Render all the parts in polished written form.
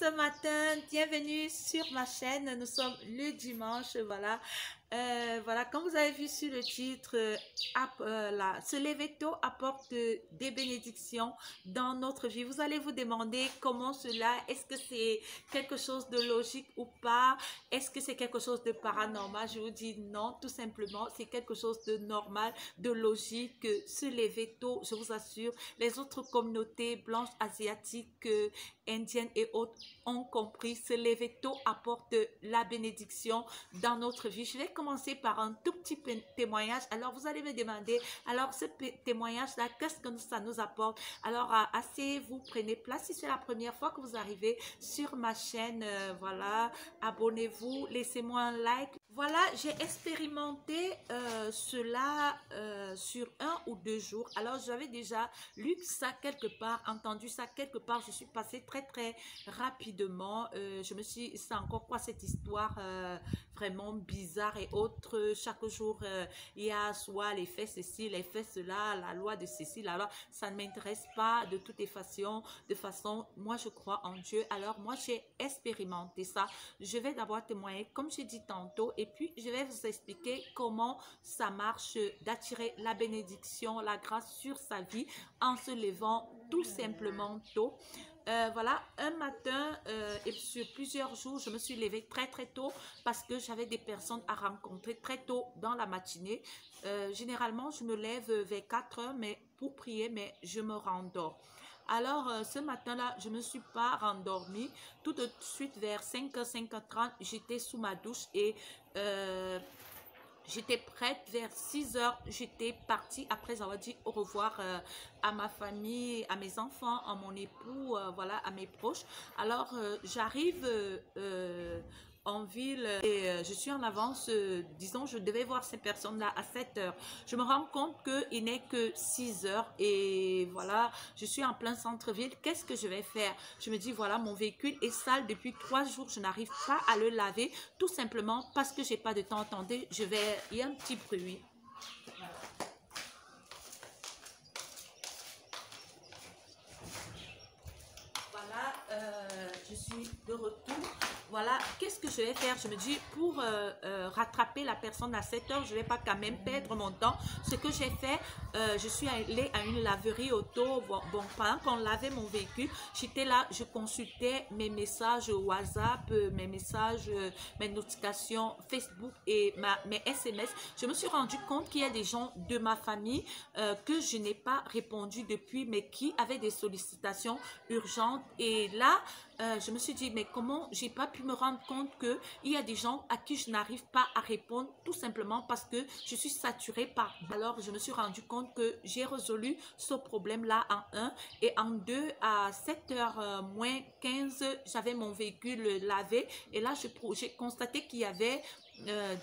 ce matin, bienvenue sur ma chaîne. Nous sommes le dimanche, voilà. Voilà, comme vous avez vu sur le titre, se lever tôt apporte des bénédictions dans notre vie. Vous allez vous demander comment cela, est-ce que c'est quelque chose de logique ou pas? Est-ce que c'est quelque chose de paranormal? Je vous dis non, tout simplement, c'est quelque chose de normal, de logique. Se lever tôt, je vous assure, les autres communautés blanches, asiatiques, indiennes et autres ont compris. Se lever tôt apporte la bénédiction dans notre vie. Je vais commencer par un tout petit témoignage. Alors, vous allez me demander, alors ce témoignage-là, qu'est-ce que ça nous apporte? Alors, asseyez-vous, prenez place. Si c'est la première fois que vous arrivez sur ma chaîne, voilà, abonnez-vous, laissez-moi un like. Voilà, j'ai expérimenté cela sur 1 ou 2 jours. Alors, j'avais déjà lu ça quelque part, entendu ça quelque part. Je suis passée très rapidement. Je me suis, c'est encore quoi cette histoire vraiment bizarre et autre. Chaque jour, il y a soit les faits ceci, les faits cela, la loi de ceci, la loi. Ça ne m'intéresse pas de toutes les façons. De façon, moi, je crois en Dieu. Alors, moi, j'ai expérimenté ça. Je vais d'abord témoigner, comme j'ai dit tantôt, et puis je vais vous expliquer comment ça marche d'attirer la bénédiction, la grâce sur sa vie en se levant tout simplement tôt. Voilà, un matin et sur plusieurs jours, je me suis levée très tôt parce que j'avais des personnes à rencontrer très tôt dans la matinée. Généralement, je me lève vers 4 heures mais pour prier, mais je me rendors. Alors, ce matin-là, je ne me suis pas rendormie. Tout de suite, vers 5h, 5h30, j'étais sous ma douche et j'étais prête. Vers 6h, j'étais partie après avoir dit au revoir à ma famille, à mes enfants, à mon époux, voilà, à mes proches. Alors, j'arrive en ville et je suis en avance, disons, je devais voir ces personnes-là à 7h. Je me rends compte qu'il n'est que 6h et voilà, je suis en plein centre-ville. Qu'est-ce que je vais faire? Je me dis, voilà, mon véhicule est sale depuis 3 jours, je n'arrive pas à le laver, tout simplement parce que j'ai pas de temps. Attendez, il y a un petit bruit. Voilà, je suis de retour. Voilà, qu'est-ce que je vais faire? Je me dis, pour rattraper la personne à 7h, je ne vais pas quand même perdre mon temps. Ce que j'ai fait, je suis allée à une laverie auto. Bon, pendant qu'on lavait mon véhicule, j'étais là, je consultais mes messages WhatsApp, mes messages, mes notifications Facebook et mes SMS. Je me suis rendu compte qu'il y a des gens de ma famille que je n'ai pas répondu depuis, mais qui avaient des sollicitations urgentes. Et là, je me suis dit, mais comment j'ai pas pu me rendre compte qu'il y a des gens à qui je n'arrive pas à répondre, tout simplement parce que je suis saturée par... Alors, je me suis rendu compte que j'ai résolu ce problème-là en 1 et en 2, à 7h moins 15, j'avais mon véhicule lavé et là, j'ai constaté qu'il y avait...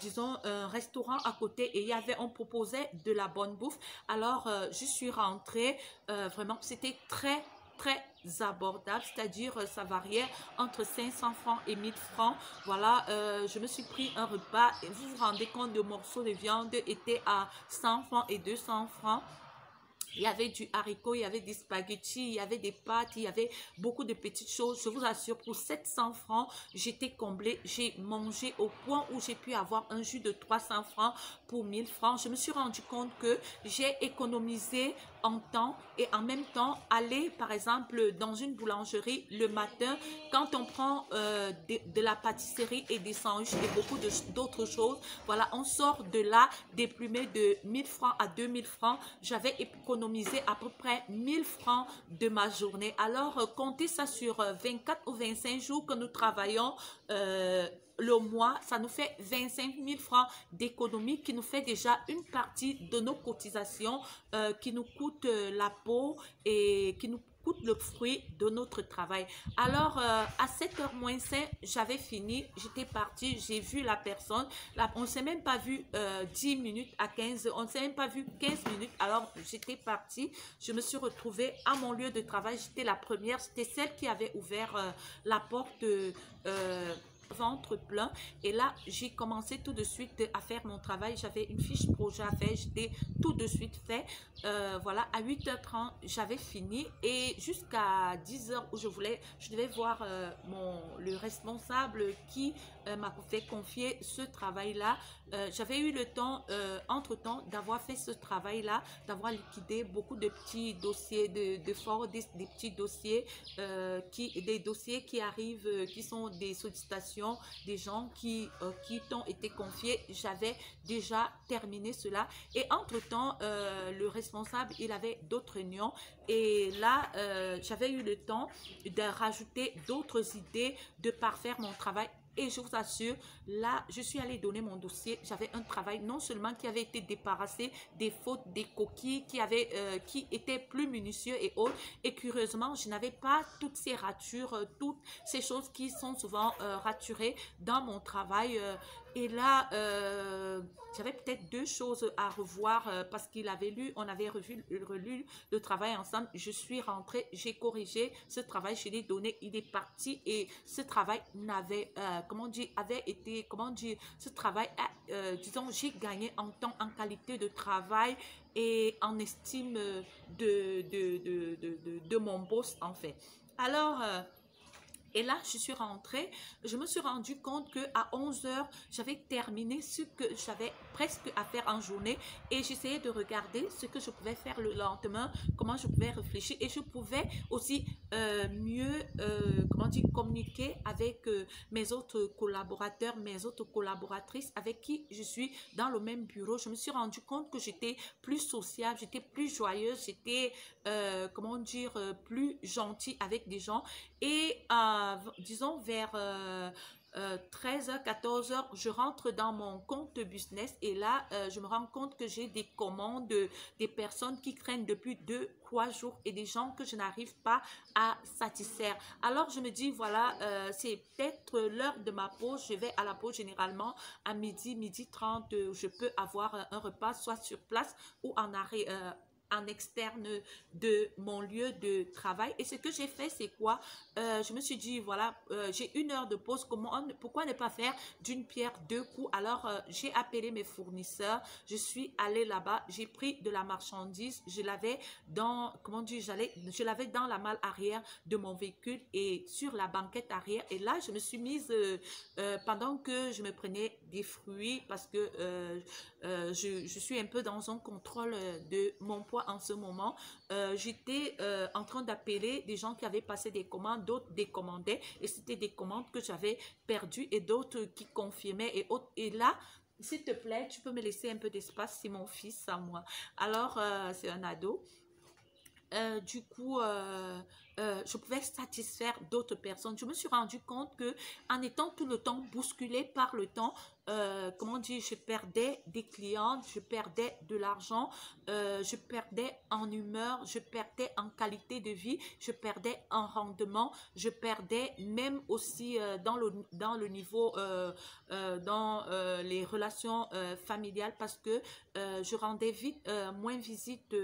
disons un restaurant à côté et on proposait de la bonne bouffe. Alors je suis rentrée, vraiment c'était très abordable, c'est-à-dire ça variait entre 500 francs et 1000 francs. Voilà, je me suis pris un repas et vous vous rendez compte, le morceau de viande était à 100 francs et 200 francs. Il y avait du haricot, il y avait des spaghettis, il y avait des pâtes, il y avait beaucoup de petites choses. Je vous assure, pour 700 francs, j'étais comblée. J'ai mangé au point où j'ai pu avoir un jus de 300 francs pour 1000 francs. Je me suis rendu compte que j'ai économisé en temps et en même temps aller par exemple dans une boulangerie le matin quand on prend de la pâtisserie et des sandwichs et beaucoup d'autres choses. Voilà, on sort de là déplumé de 1000 francs à 2000 francs. J'avais économisé à peu près 1000 francs de ma journée. Alors, comptez ça sur 24 ou 25 jours que nous travaillons le mois, ça nous fait 25 000 francs d'économie qui nous fait déjà une partie de nos cotisations qui nous coûte la peau et qui nous coûte le fruit de notre travail. Alors, à 7h moins 5, j'avais fini, j'étais partie, j'ai vu la personne. Là, on ne s'est même pas vu 10 minutes à 15, on ne s'est même pas vu 15 minutes. Alors, j'étais partie, je me suis retrouvée à mon lieu de travail. J'étais la première, c'était celle qui avait ouvert la porte ventre plein. Et là, j'ai commencé tout de suite à faire mon travail. J'avais une fiche projet à faire. J'étais tout de suite fait. Voilà, à 8h30, j'avais fini. Et jusqu'à 10h où je devais voir le responsable qui m'a fait confier ce travail-là. J'avais eu le temps, entre-temps, d'avoir fait ce travail-là, d'avoir liquidé beaucoup de petits dossiers, des petits dossiers, des dossiers qui arrivent, qui sont des sollicitations, des gens qui t'ont été confiés. J'avais déjà terminé cela. Et entre-temps, le responsable, il avait d'autres réunions. Et là, j'avais eu le temps de rajouter d'autres idées, de parfaire mon travail. Et je vous assure, là, je suis allée donner mon dossier. J'avais un travail non seulement qui avait été débarrassé des fautes, des coquilles, qui étaient plus minutieux et autres. Et curieusement, je n'avais pas toutes ces ratures, toutes ces choses qui sont souvent raturées dans mon travail. Et là, j'avais peut-être deux choses à revoir parce qu'il avait on avait relu le travail ensemble. Je suis rentrée, j'ai corrigé ce travail, je l'ai donné, il est parti et ce travail ce travail, disons, j'ai gagné en temps, en qualité de travail et en estime de mon boss en fait. Alors, et là, je suis rentrée, je me suis rendu compte qu'à 11h, j'avais terminé ce que j'avais presque à faire en journée et j'essayais de regarder ce que je pouvais faire le lendemain, comment je pouvais réfléchir et je pouvais aussi mieux, communiquer avec mes autres collaborateurs, mes autres collaboratrices avec qui je suis dans le même bureau. Je me suis rendu compte que j'étais plus sociable, j'étais plus joyeuse, j'étais, plus gentille avec des gens. Et disons vers 13h, 14h, je rentre dans mon compte business et là, je me rends compte que j'ai des commandes, des personnes qui traînent depuis 2-3 jours et des gens que je n'arrive pas à satisfaire. Alors, je me dis, voilà, c'est peut-être l'heure de ma pause. Je vais à la pause généralement à midi 30. Je peux avoir un repas soit sur place ou en arrêt. En externe de mon lieu de travail. Et ce que j'ai fait, c'est quoi? Je me suis dit, voilà, j'ai 1 heure de pause. Pourquoi ne pas faire d'une pierre deux coups? Alors, j'ai appelé mes fournisseurs. Je suis allée là-bas. J'ai pris de la marchandise. Je l'avais dans, je l'avais dans la malle arrière de mon véhicule et sur la banquette arrière. Et là, je me suis mise, pendant que je me prenais des fruits, parce que je suis un peu dans un contrôle de mon poids en ce moment. J'étais en train d'appeler des gens qui avaient passé des commandes, d'autres décommandaient et c'était des commandes que j'avais perdues et d'autres qui confirmaient et autres. Et là, s'il te plaît, tu peux me laisser un peu d'espace, c'est mon fils à moi. Alors, c'est un ado. Du coup, je pouvais satisfaire d'autres personnes. Je me suis rendu compte que en étant tout le temps bousculée par le temps, je perdais des clientes, je perdais de l'argent, je perdais en humeur, je perdais en qualité de vie, je perdais en rendement, je perdais même aussi dans le niveau, dans les relations familiales parce que je rendais moins visite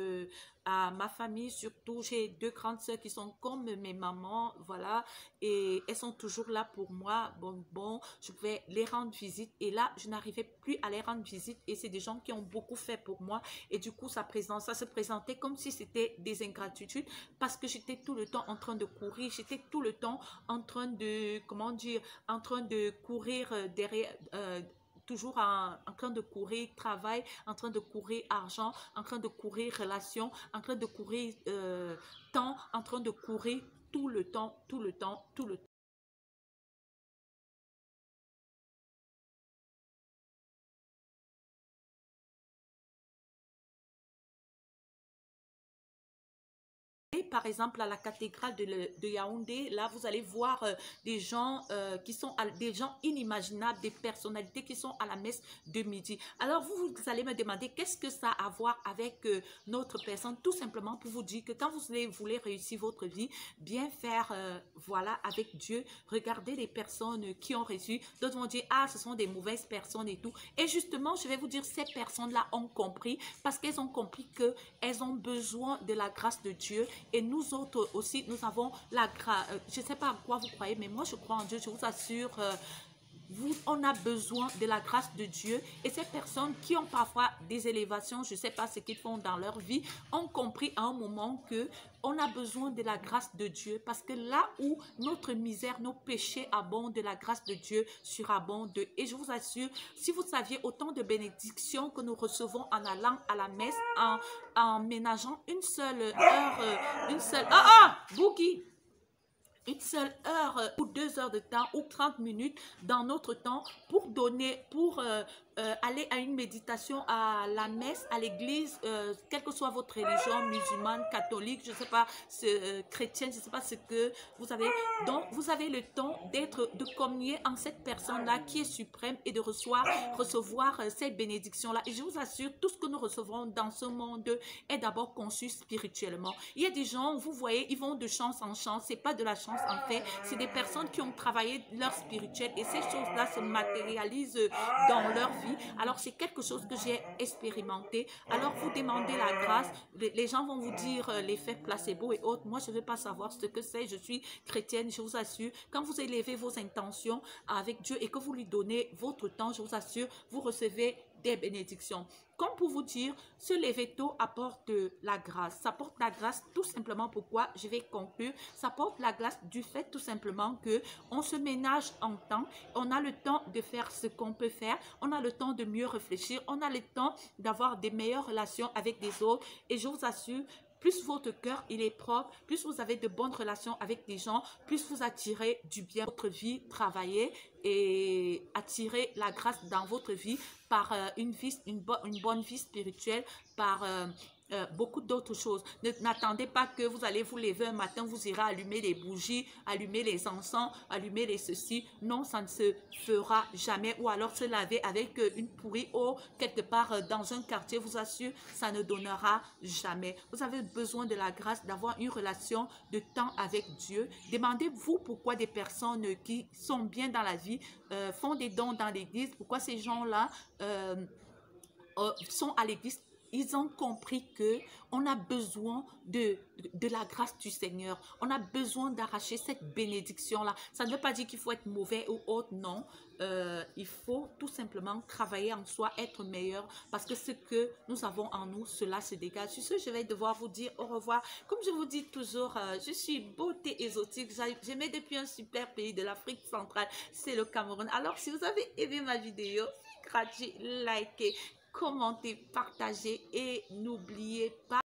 à ma famille, surtout j'ai 2 grandes sœurs qui sont comme mes mamans, voilà, et elles sont toujours là pour moi. Bon, je pouvais les rendre visite et là, je n'arrivais plus à les rendre visite et c'est des gens qui ont beaucoup fait pour moi et du coup, ça se présentait comme si c'était des ingratitudes parce que j'étais tout le temps en train de courir, j'étais tout le temps en train de, en train de courir derrière, toujours en train de courir travail, en train de courir argent, en train de courir relation, en train de courir temps, en train de courir tout le temps, tout le temps, tout le temps. Par exemple, à la cathédrale de Yaoundé, là, vous allez voir des gens des gens inimaginables, des personnalités qui sont à la messe de midi. Alors, vous allez me demander qu'est-ce que ça a à voir avec notre personne? Tout simplement pour vous dire que quand voulez réussir votre vie, bien faire, voilà, avec Dieu, regardez les personnes qui ont réussi. D'autres vont dire, ah, ce sont des mauvaises personnes et tout. Et justement, je vais vous dire, ces personnes-là ont compris parce qu'elles ont compris qu'elles ont besoin de la grâce de Dieu. Et nous autres aussi, nous avons la grâce. Je ne sais pas à quoi vous croyez, mais moi, je crois en Dieu. Je vous assure, on a besoin de la grâce de Dieu. Et ces personnes qui ont parfois des élévations, je ne sais pas ce qu'ils font dans leur vie, ont compris à un moment que on a besoin de la grâce de Dieu, parce que là où notre misère, nos péchés abondent, la grâce de Dieu surabonde. Et je vous assure, si vous saviez autant de bénédictions que nous recevons en allant à la messe, en ménageant une seule heure, Boogie! Une seule heure ou 2 heures de temps ou 30 minutes dans notre temps pour donner, pour aller à une méditation, à la messe, à l'église, quelle que soit votre religion, musulmane, catholique, je ne sais pas, chrétienne, je ne sais pas ce que vous avez. Donc, vous avez le temps de communier en cette personne-là qui est suprême et de recevoir cette bénédiction-là. Et je vous assure, tout ce que nous recevrons dans ce monde est d'abord conçu spirituellement. Il y a des gens, vous voyez, ils vont de chance en chance, c'est pas de la chance en fait, c'est des personnes qui ont travaillé leur spirituel et ces choses-là se matérialisent dans leur vie. Alors c'est quelque chose que j'ai expérimenté. Alors vous demandez la grâce, les gens vont vous dire l'effet placebo et autres. Moi je ne veux pas savoir ce que c'est, je suis chrétienne, je vous assure. Quand vous élevez vos intentions avec Dieu et que vous lui donnez votre temps, je vous assure, vous recevez des bénédictions. Comme pour vous dire, ce lever tôt apporte la grâce. Ça apporte la grâce tout simplement pourquoi, je vais conclure, ça apporte la grâce du fait tout simplement que on se ménage en temps, on a le temps de faire ce qu'on peut faire, on a le temps de mieux réfléchir, on a le temps d'avoir des meilleures relations avec les autres et je vous assure, plus votre cœur il est propre, plus vous avez de bonnes relations avec des gens, plus vous attirez du bien dans votre vie, travaillez et attirez la grâce dans votre vie par une bonne vie spirituelle, par beaucoup d'autres choses. N'attendez pas que vous allez vous lever un matin, vous irez allumer les bougies, allumer les encens, allumer les ceci. Non, ça ne se fera jamais. Ou alors se laver avec une pourrie eau quelque part dans un quartier, vous assure, ça ne donnera jamais. Vous avez besoin de la grâce, d'avoir une relation de temps avec Dieu. Demandez-vous pourquoi des personnes qui sont bien dans la vie font des dons dans l'église, pourquoi ces gens-là sont à l'église. Ils ont compris que on a besoin de la grâce du Seigneur. On a besoin d'arracher cette bénédiction-là. Ça ne veut pas dire qu'il faut être mauvais ou autre, non. Il faut tout simplement travailler en soi, être meilleur, parce que ce que nous avons en nous, cela se dégage. Sur ce, je vais devoir vous dire au revoir. Comme je vous dis toujours, je suis beauté exotique. J'aimais depuis un super pays de l'Afrique centrale, c'est le Cameroun. Alors, si vous avez aimé ma vidéo, c'est gratuit, likez, commentez, partagez et n'oubliez pas